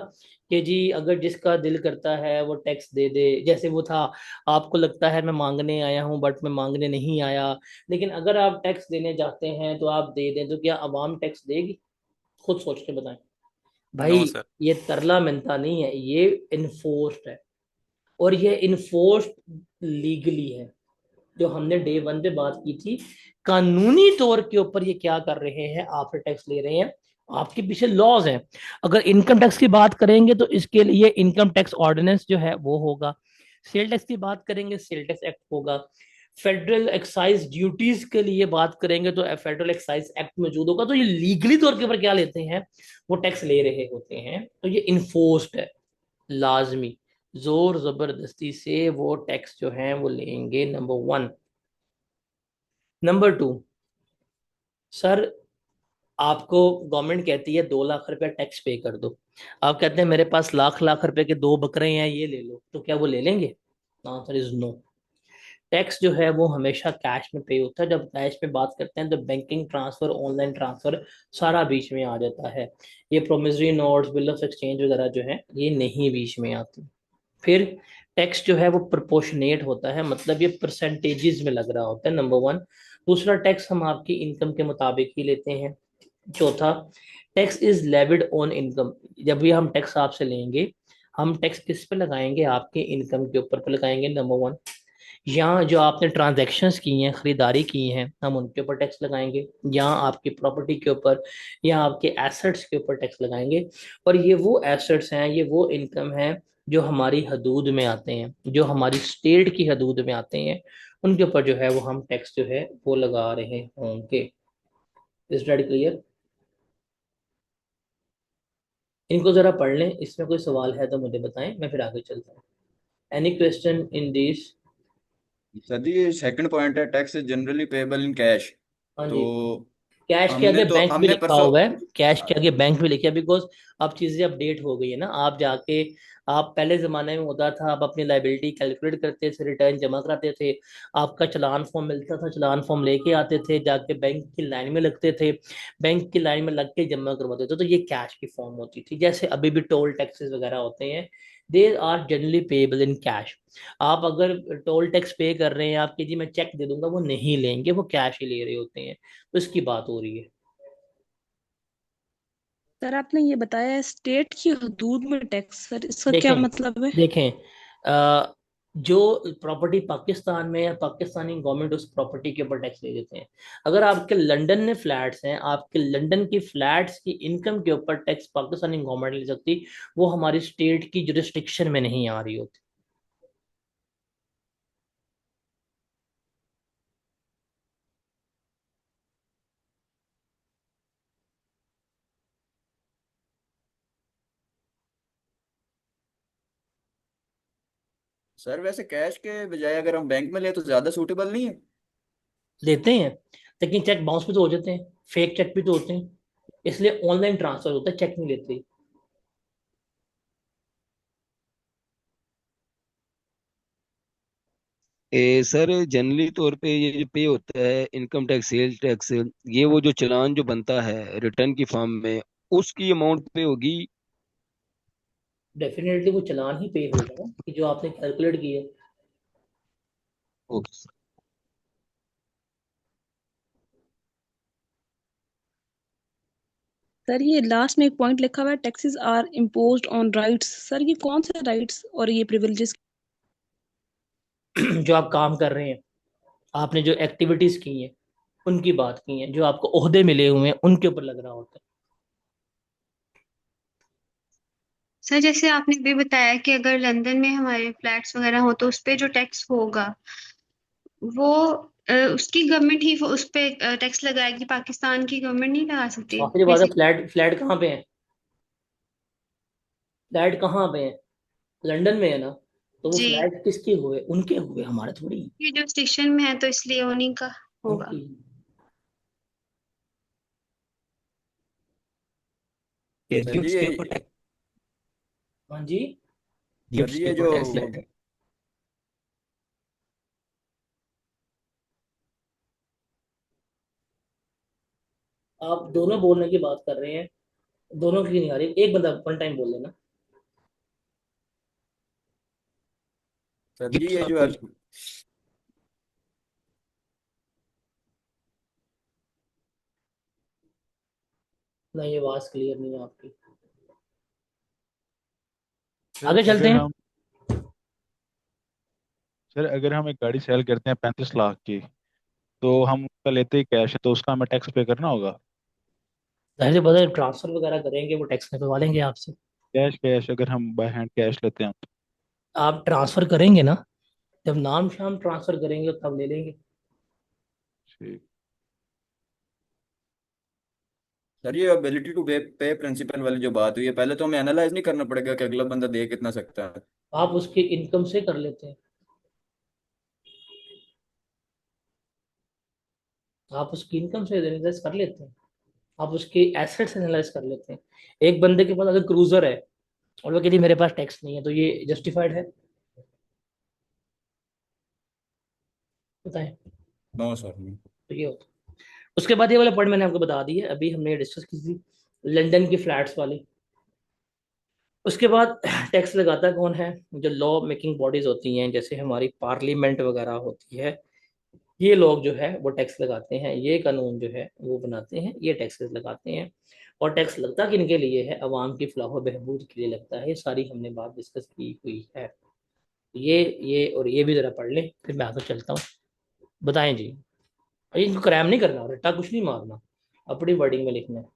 कि जी अगर जिसका दिल करता है वो टैक्स दे दे, जैसे वो था, आपको लगता है मैं मांगने आया हूँ बट मैं मांगने नहीं आया, लेकिन अगर आप टैक्स देने जाते हैं तो आप दे दें, तो क्या आवाम टैक्स देगी? खुद सोच के बताएं नो भाई। सर। ये तरला मिनता नहीं है, ये इन्फोर्स्ड है, और ये इन्फोर्स्ड लीगली है। जो हमने डे वन पे बात की थी, कानूनी तौर के ऊपर ये क्या कर रहे हैं, आफ्टर टैक्स ले रहे हैं, आपके पीछे लॉज हैं। अगर इनकम टैक्स की बात करेंगे तो इसके लिए इनकम टैक्स ऑर्डिनेंस जो है वो होगा, सेल टैक्स की बात करेंगे सेल टैक्स एक्ट होगा, फेडरल एक्साइज ड्यूटीज के लिए बात करेंगे तो फेडरल एक्साइज एक्ट मौजूद होगा। तो ये लीगली तौर के ऊपर क्या लेते हैं, वो टैक्स ले रहे होते हैं, तो ये इन्फोर्स्ड है, लाजमी, जोर जबरदस्ती से वो टैक्स जो है वो लेंगे। Number one. Number two, sir आपको गवर्नमेंट कहती है 2 लाख रुपया टैक्स पे कर दो, आप कहते हैं मेरे पास लाख लाख रुपए के 2 बकरे हैं ये ले लो, तो क्या वो ले लेंगे? Answer is no. टैक्स जो है वो हमेशा कैश में पे होता है, जब कैश में बात करते हैं तो बैंकिंग ट्रांसफर, ऑनलाइन ट्रांसफर सारा बीच में आ जाता है, ये promissory notes, bill of exchange वगैरह जो है ये नहीं बीच में आती। फिर टैक्स जो है वो प्रोपोर्शनेट होता है, मतलब ये परसेंटेजेस में लग रहा होता है, नंबर वन। दूसरा, टैक्स हम आपकी इनकम के मुताबिक ही लेते हैं, चौथा, tax is levied on income. जब भी हम टैक्स आपसे लेंगे, हम टैक्स किस पे लगाएंगे? आपके इनकम के ऊपर पे लगाएंगे, नंबर वन। यहाँ जो आपने ट्रांजैक्शंस की हैं, खरीदारी की हैं, हम उनके ऊपर टैक्स लगाएंगे। यहाँ आपकी प्रॉपर्टी के ऊपर या आपके एसेट्स के ऊपर टैक्स लगाएंगे। और ये वो एसेट्स हैं, ये वो इनकम है जो हमारी हदूद में आते हैं, जो हमारी स्टेट की हदूद में आते हैं, उनके ऊपर जो है वो हम टैक्स जो है वो लगा रहे होंगे। Is that clear? इनको जरा पढ़ लें, इसमें कोई सवाल है तो मुझे बताएं, मैं फिर आगे चलता हूँ। Any question in this? Sir ji ये सेकंड पॉइंट है, tax is generally payable in cash. हाँ तो जी। कैश के आगे बैंक भी हमने लिखा परसों, हुआ है, कैश के आगे बैंक भी लिखा है, बिकॉज अब चीजें अपडेट हो गई है ना। आप जाके, आप पहले जमाने में होता था, आप अपनी लाइबिलिटी कैलकुलेट करते थे, रिटर्न जमा कराते थे, आपका चालान फॉर्म मिलता था, चालान फॉर्म लेके आते थे, जाके बैंक की लाइन में लगते थे, बैंक की लाइन में लग के जमा करवाते थे, तो ये कैश की फॉर्म होती थी। जैसे अभी भी टोल टैक्सेस वगैरह होते हैं, they are generally payable in cash. आप अगर टोल टैक्स पे कर रहे हैं, आपके जी मैं चेक दे दूंगा, वो नहीं लेंगे, वो कैश ही ले रहे होते हैं। तो इसकी बात हो रही है। सर आपने ये बताया स्टेट की हदूद में टैक्स, सर इसका क्या देखें, मतलब है? देखें, जो प्रॉपर्टी पाकिस्तान में है, पाकिस्तानी गवर्नमेंट उस प्रॉपर्टी के ऊपर टैक्स ले देते हैं। अगर आपके लंदन में फ्लैट्स हैं, आपके लंदन की फ्लैट्स की इनकम के ऊपर टैक्स पाकिस्तानी गवर्नमेंट ले सकती, वो हमारी स्टेट की जुरिस्डिक्शन में नहीं आ रही होती। सर वैसे कैश के बजाय अगर हम बैंक में ले तो ज्यादा सूटेबल नहीं है? लेते हैं, लेकिन चेक बाउंस भी तो हो जाते हैं, फेक चेक भी तो होते हैं, इसलिए ऑनलाइन ट्रांसफर होता है, चेक नहीं लेते। सर जनरली तौर पे ये जो पे होता है इनकम टैक्स, सेल टैक्स, ये वो जो चालान जो बनता है रिटर्न की फॉर्म में, उसकी अमाउंट पे होगी। डेफिनेटली वो चालान ही पे होगा ना, कि जो आपने कैलकुलेट किया। ओके। सर ये लास्ट में एक पॉइंट लिखा हुआ है, taxes are imposed on rights. Sir ये कौन से राइट्स और ये प्रिविलेजेस? जो आप काम कर रहे हैं, आपने जो एक्टिविटीज की हैं, उनकी बात की है, जो आपको ओहदे मिले हुए हैं उनके ऊपर लग रहा होता सर जैसे आपने भी बताया कि अगर लंदन में हमारे फ्लैट्स वगैरह हो तो उस पे जो टैक्स होगा वो उसकी गवर्नमेंट ही उस पे टैक्स लगाएगी, पाकिस्तान की गवर्नमेंट नहीं लगा है। सकती आखिरी बात है, बेसिक? फ्लैट कहाँ पे है? फ्लैट कहाँ पे है? लंदन में है ना, तो वो जी, फ्लैट किसके हुए? उनके हुए, हमारे थोड़ी। ये जो स्टेशन में है तो इसलिए उन्हीं का होगा। उनकी। सर जी उसके ये ऊपर टैक्स, हाँ जी। सर जी गिफ्ट्स के ये ऊपर जो टैक्स लगता है। आप दोनों बोलने की बात कर रहे हैं, दोनों की नहीं आ रही, एक बंदा वन टाइम बोल देना। सर जी गिफ्ट्स ये जो आपको, नहीं, ये आवाज क्लियर नहीं है आपकी। सर आगे चलते अगर हैं। हम सर अगर हम एक गाड़ी सेल करते हैं 35 लाख की, तो हम उसका लेते ही कैश है, तो उसका हमें टैक्स पे करना होगा? जाहिर सी बात है, ट्रांसफर वगैरह करेंगे वो टैक्स निकलवा लेंगे आपसे। कैश कैश अगर हम बाय हैंड कैश लेते हैं तो? आप ट्रांसफर करेंगे ना, जब नाम शाम ट्रांसफर करेंगे तब ले लेंगे। ठीक। सर ये एबिलिटी टू पे पे प्रिंसिपल वाली जो बात हुई है, पहले तो हमें एनालाइज नहीं करना पड़ेगा कि अगला बंदा दे कितना सकता है? आप उसकी इनकम से कर लेते हैं, आप उसकी इनकम से एनालाइज कर लेते हैं, आप उसके एसेट्स एनालाइज कर लेते हैं। एक बंदे के पास अगर क्रूजर है और वो कहती है मेरे पास टैक्स नहीं है, तो ये जस्टिफाइड है? बताएं। नो सर नहीं। तो ये होता है। उसके बाद ये वाला पॉइंट मैंने आपको बता दी है, अभी हमने डिस्कस की थी लंदन की फ्लैट्स वाली। उसके बाद टैक्स लगाता कौन है? जो लॉ मेकिंग बॉडीज होती हैं, जैसे हमारी पार्लियामेंट वगैरह होती है, ये लोग जो है वो टैक्स लगाते हैं, ये कानून जो है वो बनाते हैं, ये टैक्सेस लगाते हैं। और टैक्स लगता किन के लिए है? अवाम की फलाह व बहबूद के लिए लगता है। ये सारी हमने बात डिस्कस की हुई है। ये और ये भी जरा पढ़ लें, फिर मैं आगे चलता हूँ। बताएं जी। इनको क्रैम नहीं करना, रट्टा कुछ नहीं मारना, अपनी वर्डिंग में लिखना है।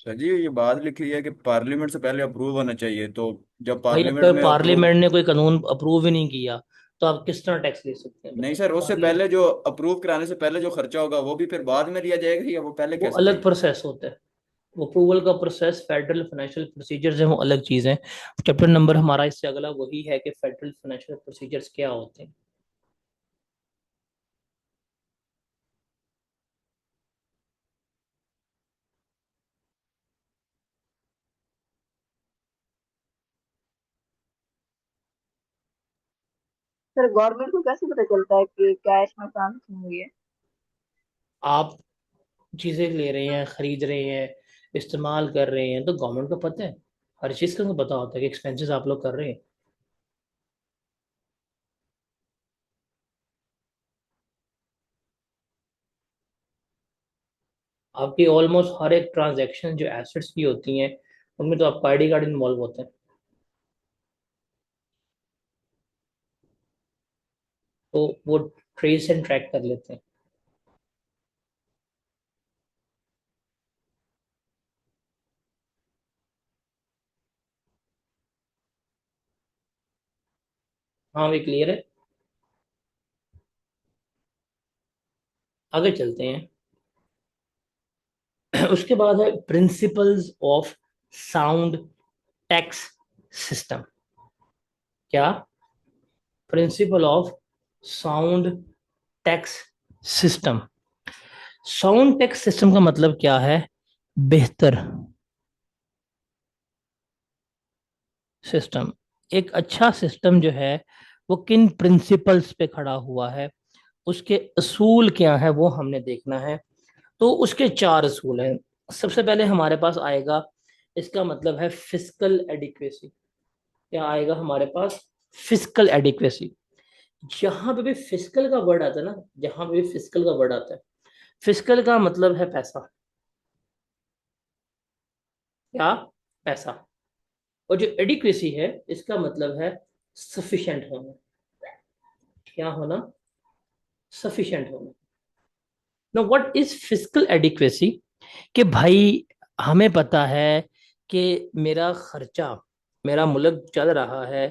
सर जी ये बात लिखी है कि पार्लियामेंट से पहले अप्रूव होना चाहिए, तो जब भाई पार्लियामेंट अगर में अप्रूव, पार्लियामेंट ने कोई कानून अप्रूव ही नहीं किया तो आप किस तरह टैक्स ले सकते हैं? नहीं बताएं। सर, उससे पार्लियामेंट पहले जो अप्रूव कराने से पहले जो खर्चा होगा वो भी फिर बाद में दिया जाएगा, या वो पहले वो कैसे अलग देंगे? प्रोसेस होता है। वो अप्रूवल का प्रोसेस, फेडरल फाइनेंशियल प्रोसीजर्स है, वो अलग चीज़ है। चैप्टर नंबर हमारा इससे अगला वही है कि फेडरल फाइनेंशियल प्रोसीजर्स क्या होते हैं। सर गवर्नमेंट को कैसे पता चलता है कि कैश में ट्रांजेक्शन हुई है? आप चीज़ें ले रहे हैं, खरीद रहे हैं, इस्तेमाल कर रहे हैं, तो गवर्नमेंट को पता है। हर चीज़ का उनको पता होता है कि एक्सपेंसेस आप लोग कर रहे हैं। आपकी ऑलमोस्ट हर एक ट्रांजैक्शन जो एसेट्स की होती हैं उनमें तो आपका आईडी कार्ड इन्वॉल्व होता है, तो वो ट्रेस एंड ट्रैक कर लेते हैं। हाँ भी क्लियर है। आगे चलते हैं। उसके बाद है principles of sound tax system. क्या? Principle of sound tax system. Sound tax system का मतलब क्या है? बेहतर सिस्टम। एक अच्छा सिस्टम जो है वो किन प्रिंसिपल्स पे खड़ा हुआ है, उसके असूल क्या है, वो हमने देखना है। तो उसके चार असूल हैं। सबसे पहले हमारे पास आएगा, इसका मतलब है फिस्कल एडिक्वेसी। क्या आएगा हमारे पास? Fiscal adequacy. जहां पे भी फिस्कल का वर्ड आता है ना, जहां पे भी फिस्कल का वर्ड आता है, फिस्कल का मतलब है पैसा। क्या? पैसा। और जो एडिक्वेसी है इसका मतलब है सफिशिएंट होना। क्या होना? सफिशिएंट होना। Know what is fiscal adequacy? कि भाई हमें पता है कि मेरा खर्चा, मेरा मुल्क चल रहा है,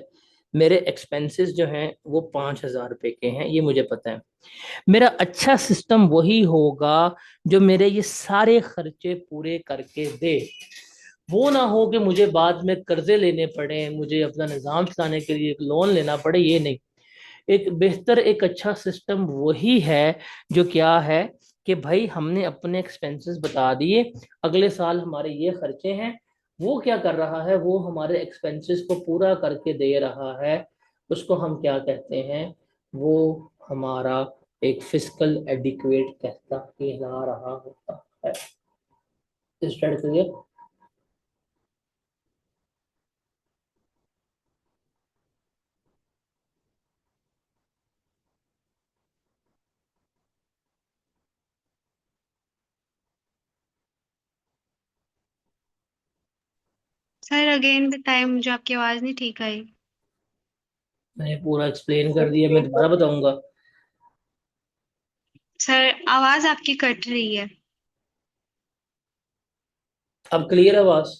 मेरे एक्सपेंसेस जो हैं वो 5,000 रुपए के हैं, ये मुझे पता है। मेरा अच्छा सिस्टम वही होगा जो मेरे ये सारे खर्चे पूरे करके दे। वो ना हो कि मुझे बाद में कर्जे लेने पड़े, मुझे अपना निज़ाम चलाने के लिए एक लोन लेना पड़े, ये नहीं। एक बेहतर, एक अच्छा सिस्टम वही है जो क्या है कि भाई हमने अपने एक्सपेंसेस बता दिए, अगले साल हमारे ये खर्चे हैं, वो क्या कर रहा है? वो हमारे एक्सपेंसेस को पूरा करके दे रहा है। उसको हम क्या कहते हैं? वो हमारा एक फिस्कल एडिक्वेट कहता कहला रहा होता है। इस क्लियर? सर अगेन बताएं, मुझे आपकी आवाज नहीं ठीक आई। मैंने पूरा एक्सप्लेन कर दिया, मैं दोबारा बताऊंगा? सर आवाज आपकी कट रही है। अब क्लियर आवाज?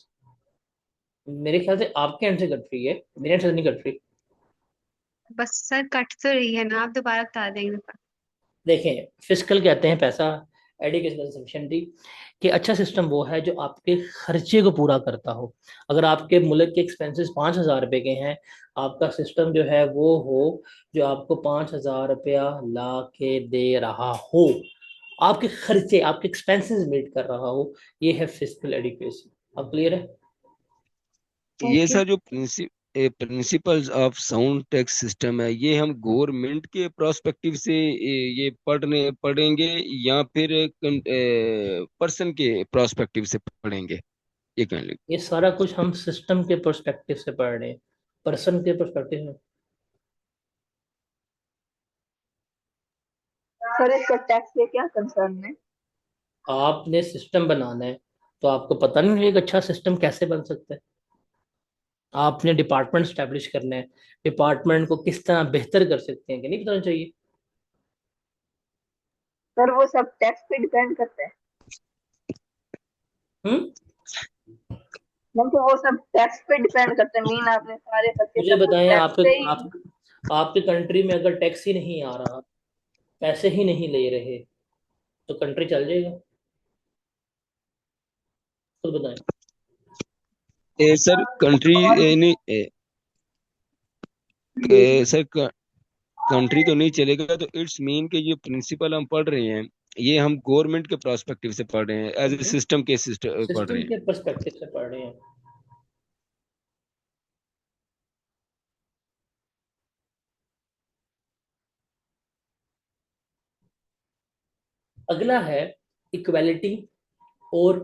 मेरे ख्याल से आपके एंड से कट रही है, मेरे एंड से नहीं कट रही। बस सर कट तो रही है ना, आप दोबारा बता देंगे। देखें, फिस्कल कहते हैं पैसा, एडिकेशन सफिशिएंटी। कि अच्छा सिस्टम वो है जो आपके खर्चे को पूरा करता हो। अगर आपके मुल्क के एक्सपेंसेस 5,000 रुपए के हैं, आपका सिस्टम जो है वो हो जो आपको 5,000 रुपया ला के दे रहा हो, आपके खर्चे, आपके एक्सपेंसेस मीट कर रहा हो। ये है फिस्कल एडिक्वेसी। अब क्लियर है? ये ओके। सर जो principles of sound tax system है, ये हम गवर्नमेंट के प्रोस्पेक्टिव से ये पढ़ेंगे या फिर पर्सन के प्रोस्पेक्टिव से पढ़ेंगे, ये कह लीजिए। ये सारा कुछ हम सिस्टम के पर्सपेक्टिव से पढ़ रहे हैं, पर्सन के पर्सपेक्टिव में। सर इसका टैक्स के क्या कंसर्न है? आपने सिस्टम बनाना है तो आपको पता नहीं एक अच्छा सिस्टम कैसे बन सकता है। आपने डिपार्टमेंट स्टैब्लिश करना है, डिपार्टमेंट को किस तरह बेहतर कर सकते हैं कि नहीं बताना चाहिए। सर वो सब टैक्स पे डिपेंड करता है। हम्म। मतलब तो वो सब टैक्स पे डिपेंड करता है, मीन आपने सारे खर्चे मुझे सब कुछ बताएं, टैक्स पे ही। आपके कंट्री में अगर टैक्स ही नहीं आ रहा, पैसे ही नहीं ले रहे, तो कंट्री चल जाएगा? खुद बताएं। सर कंट्री नहीं सर कंट्री तो नहीं चलेगा, तो इट्स मीन के ये प्रिंसिपल हम पढ़ रहे हैं, ये हम गवर्नमेंट के प्रोस्पेक्टिव से पढ़ रहे हैं, एज ए सिस्टम के सिस्टम पढ़ सिस्टम रहे हैं। के पर्सपेक्टिव से पढ़ रहे हैं। अगला है इक्वालिटी और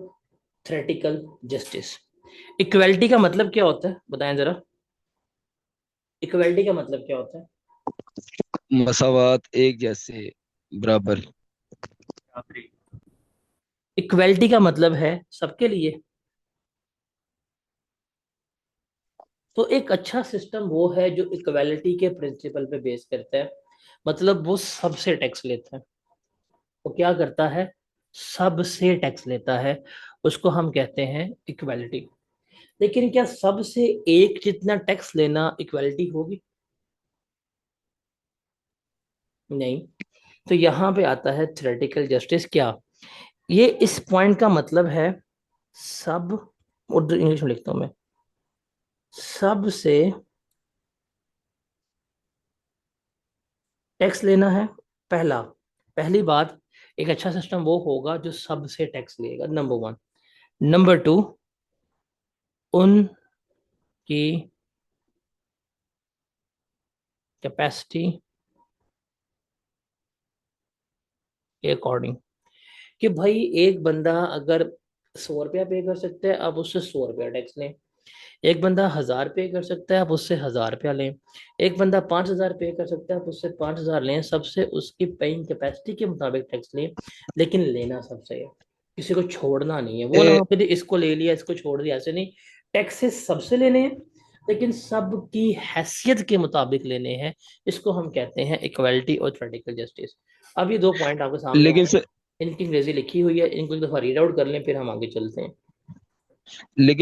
थ्रेटिकल जस्टिस। इक्वालिटी का मतलब क्या होता है बताएं जरा। इक्वालिटी का मतलब क्या होता है? मसावात, एक जैसे, बराबर। इक्वालिटी का मतलब है सबके लिए। तो एक अच्छा सिस्टम वो है जो इक्वालिटी के प्रिंसिपल पे बेस करता है, मतलब वो सबसे टैक्स लेता है। वो क्या करता है? सबसे टैक्स लेता है, उसको हम कहते हैं इक्वालिटी। लेकिन क्या सबसे एक जितना टैक्स लेना इक्वालिटी होगी? नहीं। तो यहाँ पे आता है थ्योरेटिकल जस्टिस। क्या ये इस पॉइंट का मतलब है? सब, उर्दू इंग्लिश में लिखता हूं मैं, सबसे टैक्स लेना है। पहला, पहली बात, एक अच्छा सिस्टम वो होगा जो सबसे टैक्स लेगा, नंबर वन। नंबर टू, उनकी कैपेसिटी के अकॉर्डिंग, कि भाई एक बंदा अगर 100 रुपया पे कर सकता है, आप उससे 100 रुपया टैक्स लें। एक बंदा 1000 पे कर सकता है, आप उससे 1000 रुपया लें। एक बंदा 5000 पे कर सकता है, आप उससे 5000 लें। सबसे उसकी पेइंग कैपेसिटी के मुताबिक टैक्स लें, लेकिन लेना सबसे है। किसी को छोड़ना नहीं है। वो ना हो कि इसको ले लिया इसको छोड़ दिया, ऐसे नहीं। टैक्सेस सबसे लेने हैं, लेकिन सबकी हैसियत के मुताबिक लेने हैं। इसको हम कहते हैं इक्वालिटी और थ्योरेटिकल जस्टिस। अब ये दो पॉइंट आपके सामने आ लेकिन रहे हैं, इनकी अंग्रेजी लिखी हुई है, इनको एक दफा रीड आउट कर लें, फिर हम आगे चलते हैं।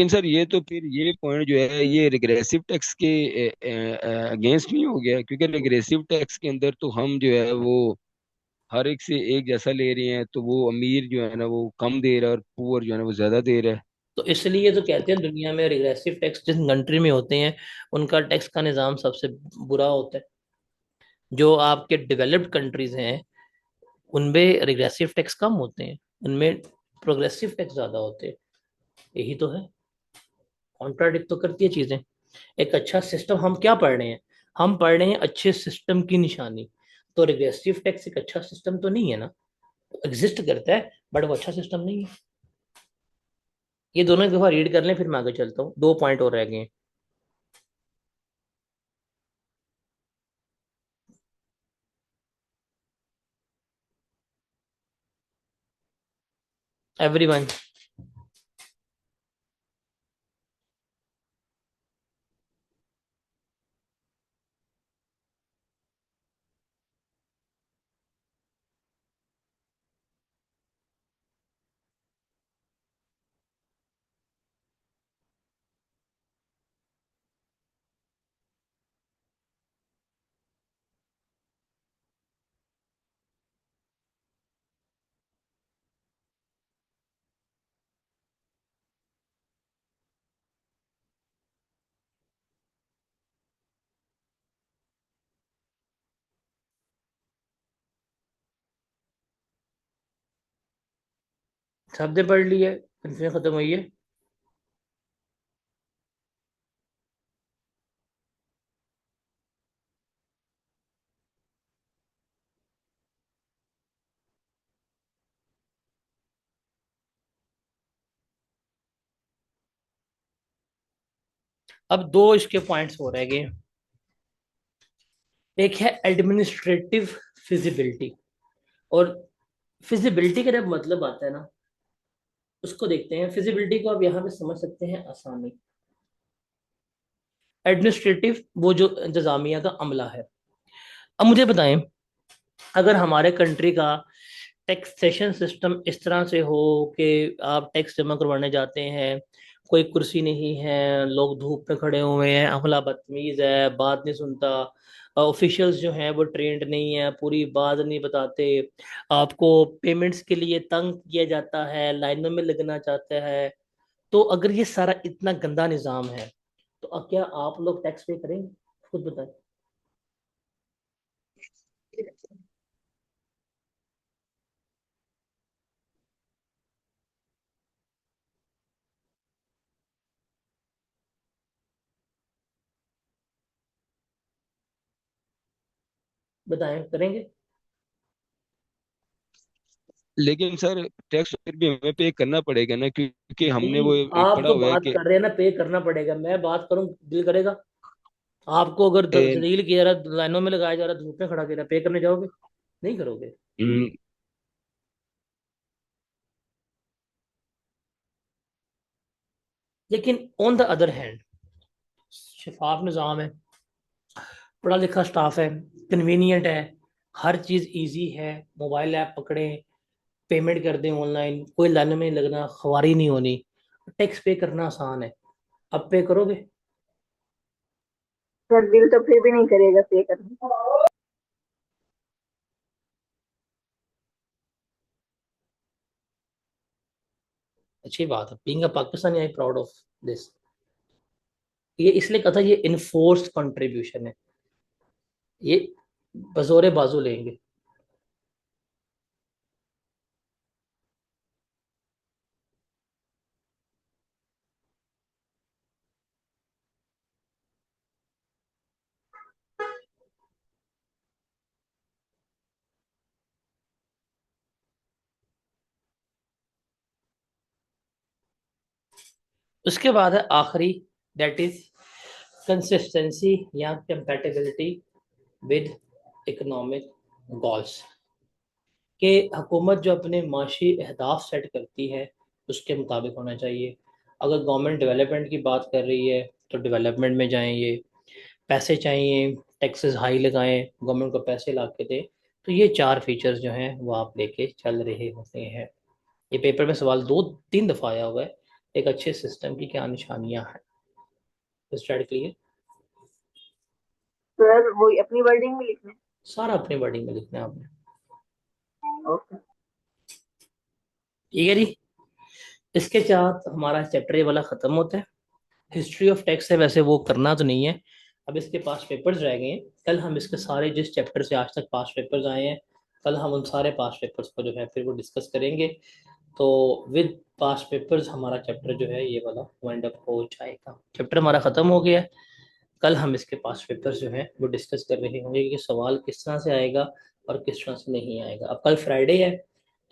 सर ये तो फिर ये पॉइंट जो है ये रिग्रेसिव टैक्स के अगेंस्ट नहीं हो गया, क्योंकि रिग्रेसिव टैक्स के अंदर तो हम जो है वो हर एक से एक जैसा ले रहे हैं, तो वो अमीर जो है ना वो कम दे रहा है और पुअर जो है ना वो ज्यादा दे रहा है। तो इसलिए तो कहते हैं दुनिया में रिग्रेसिव टैक्स जिस कंट्री में होते हैं, उनका टैक्स का निज़ाम सबसे बुरा होता है। जो आपके डेवलप्ड कंट्रीज हैं, उनमें रिग्रेसिव टैक्स कम होते हैं, उनमें प्रोग्रेसिव टैक्स ज़्यादा होते हैं। यही तो है, कॉन्ट्राडिक्ट तो करती है चीज़ें। एक अच्छा सिस्टम, हम क्या पढ़ रहे हैं? हम पढ़ रहे हैं अच्छे सिस्टम की निशानी। तो रिग्रेसिव टैक्स एक अच्छा सिस्टम तो नहीं है ना, एग्जिस्ट करता है बट वो अच्छा सिस्टम नहीं है। ये दोनों एक दफा रीड कर लें, फिर मैं आगे चलता हूँ, दो पॉइंट और रह गए हैं। एवरीवन, सबने पढ़ लिया, कंफ्यूजन खत्म हुई है। अब दो इसके पॉइंट्स हो रह गए। एक है एडमिनिस्ट्रेटिव फिजिबिलिटी, और फिजिबिलिटी का जब मतलब आता है ना, उसको देखते हैं। फिजिबिलिटी को आप यहाँ पे समझ सकते हैं आसानी। एडमिनिस्ट्रेटिव वो जो इंतजामिया का अमला है। अब मुझे बताएं, अगर हमारे कंट्री का टैक्सेशन सिस्टम इस तरह से हो कि आप टैक्स जमा करवाने जाते हैं, कोई कुर्सी नहीं है, लोग धूप में खड़े हुए हैं, अमला बदतमीज है, बात नहीं सुनता, ऑफिशियल्स जो हैं वो ट्रेंड नहीं है, पूरी बात नहीं बताते, आपको पेमेंट्स के लिए तंग किया जाता है, लाइनों में लगना चाहता है, तो अगर ये सारा इतना गंदा निज़ाम है, तो अब क्या आप लोग टैक्स पे करेंगे? खुद बताएं। बताएं, करेंगे? लेकिन सर टैक्स फिर भी हमें पे करना पड़ेगा ना, क्योंकि हमने भाई वो एक आप पढ़ा तो हुआ है बात कि कर रहे हैं ना, पे करना पड़ेगा, मैं बात करूं दिल करेगा? आपको अगर ए, जलील किया जा रहा, लाइनों में लगाया जा रहा, धूप में खड़ा किया जा रहा, पे करने जाओगे? नहीं करोगे। हम्म, लेकिन ऑन द अदर हैंड, शफाफ निज़ाम है, पढ़ा लिखा स्टाफ है, कन्वीनियंट है, हर चीज़ इजी है, मोबाइल ऐप पकड़ें, पेमेंट कर दें ऑनलाइन, कोई लाइन में नहीं लगना, खवारी नहीं होनी, टैक्स पे करना आसान है। अब पे करोगे? सर दिल तो फिर भी नहीं करेगा पे करने। अच्छी बात है, being a Pakistani I proud of this. ये इसलिए कहा था, ये इन्फोर्स्ड कंट्रीब्यूशन है, ये बजोरे बाजू लेंगे। उसके बाद है आखिरी, दैट इज कंसिस्टेंसी या कंपैटिबिलिटी विद इकोनॉमिक गोल्स, कि हुकूमत जो अपने माशी अहदाफ सेट करती है उसके मुताबिक होना चाहिए। अगर गवर्नमेंट डेवलपमेंट की बात कर रही है तो डेवलपमेंट में जाएंगे, पैसे चाहिए, टैक्सेस हाई लगाएं, गवर्नमेंट को पैसे ला के दे। तो ये चार फीचर्स जो हैं वो आप लेके चल रहे होते हैं। ये पेपर में सवाल दो तीन दफ़ा आया हुआ है, एक अच्छे सिस्टम की क्या निशानियां हैं। Start clear? सर वो अपनी वर्डिंग में लिखना सारा अपनी वर्डिंग में लिखना है आपने। है। ओके। ठीक है जी। इसके साथ हमारा चैप्टर ये वाला ख़त्म होता है। हिस्ट्री ऑफ टैक्स है, वैसे वो करना तो नहीं है, अब इसके पास पेपर्स रह गए हैं। कल हम इसके सारे जिस चैप्टर से आज तक पास पेपर्स आए हैं, कल हम उन सारे पास पेपर्स को जो है फिर वो डिस्कस करेंगे। तो विद पास पेपर्स हमारा चैप्टर जो है ये वाला वाइंड अप हो जाएगा। चैप्टर हमारा ख़त्म हो गया है। कल हम इसके पास पेपर्स जो हैं वो डिस्कस कर रहे होंगे कि सवाल किस तरह से आएगा और किस तरह से नहीं आएगा। अब कल फ्राइडे है,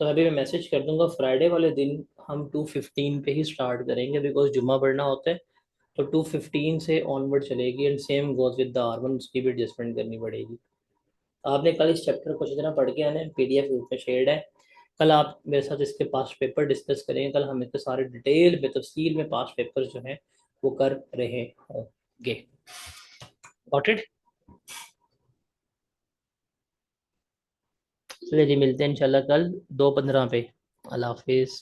तो अभी मैं मैसेज कर दूंगा, फ्राइडे वाले दिन हम 2:15 पे ही स्टार्ट करेंगे, बिकॉज जुम्मा पढ़ना होता है। तो 2:15 से ऑनवर्ड चलेगी, and same goes with the R1, उसकी भी एडजस्टमेंट करनी पड़ेगी। आपने कल इस चैप्टर को अच्छी तरह पढ़ के आना है, PDF ग्रुप में शेयर्ड है। कल आप मेरे साथ इसके पास पेपर डिस्कस करेंगे, कल हम इसके सारे डिटेल में तफसील में पास पेपर जो हैं वो कर रहे होंगे। Got it? चलिए जी, मिलते हैं इंशाल्लाह कल 2:15 पे। अल्लाह हाफिज़।